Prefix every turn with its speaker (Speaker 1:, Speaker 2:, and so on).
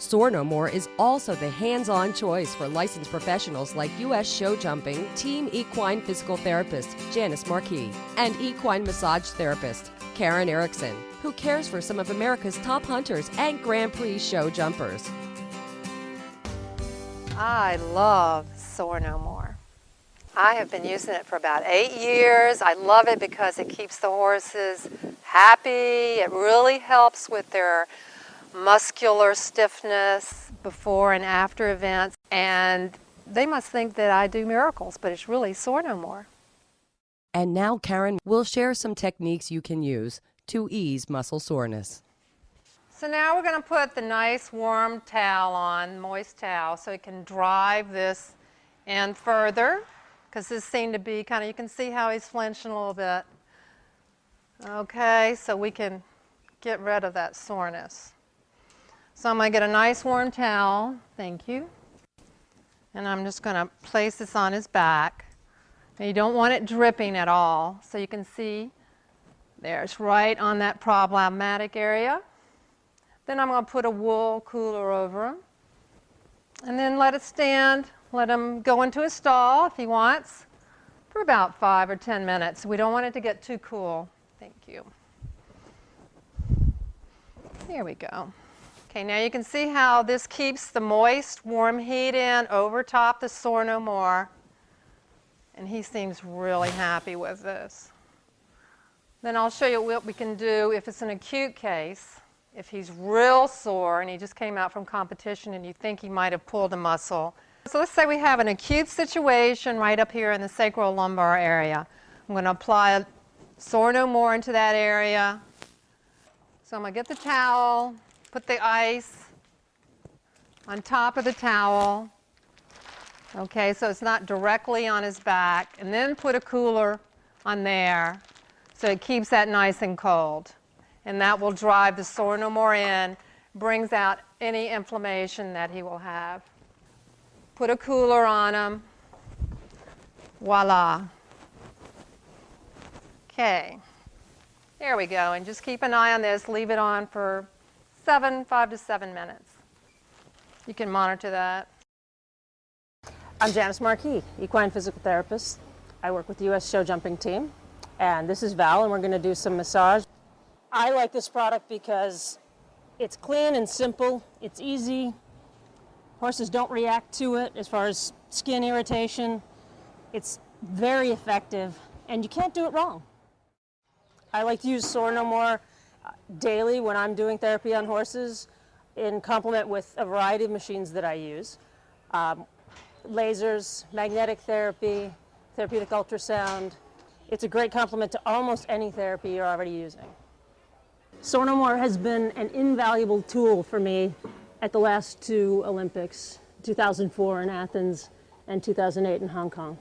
Speaker 1: Soar No More is also the hands-on choice for licensed professionals like U.S. show jumping team equine physical therapist Janus Marquis and equine massage therapist Karen Erickson, who cares for some of America's top hunters and Grand Prix show jumpers.
Speaker 2: I love Soar No More. I have been using it for about 8 years. I love it because it keeps the horses happy. It really helps with their muscular stiffness before and after events. And they must think that I do miracles, but it's really Soar No More.
Speaker 1: And now Karen will share some techniques you can use to ease muscle soreness.
Speaker 2: So now we're going to put the nice warm towel on, moist towel, so it can drive this in further, because this seemed to be kind of, you can see how he's flinching a little bit. Okay, so we can get rid of that soreness. So I'm going to get a nice warm towel, thank you, and I'm just going to place this on his back. And you don't want it dripping at all, so you can see there's right on that problematic area. Then I'm going to put a wool cooler over him, and then let it stand. Let him go into his stall if he wants for about 5 or 10 minutes. We don't want it to get too cool. Thank you. There we go. Okay, now you can see how this keeps the moist, warm heat in over top the Soar No More. And he seems really happy with this. Then I'll show you what we can do if it's an acute case. If he's real sore and he just came out from competition and you think he might have pulled a muscle. So let's say we have an acute situation right up here in the sacrolumbar area. I'm going to apply Soar No More into that area. So I'm going to get the towel, put the ice on top of the towel. Okay, so it's not directly on his back, and then put a cooler on there so it keeps that nice and cold. And that will drive the Soar No More in, brings out any inflammation that he will have. Put a cooler on him. Voila. Okay, there we go, and just keep an eye on this. Leave it on for 5 to 7 minutes. You can monitor that.
Speaker 3: I'm Janus Marquis, equine physical therapist. I work with the U.S. show jumping team. And this is Val, and we're going to do some massage. I like this product because it's clean and simple. It's easy. Horses don't react to it as far as skin irritation. It's very effective, and you can't do it wrong. I like to use Soar No More daily when I'm doing therapy on horses in complement with a variety of machines that I use. Lasers, magnetic therapy, therapeutic ultrasound. It's a great complement to almost any therapy you're already using. Soar No More has been an invaluable tool for me at the last 2 Olympics, 2004 in Athens and 2008 in Hong Kong.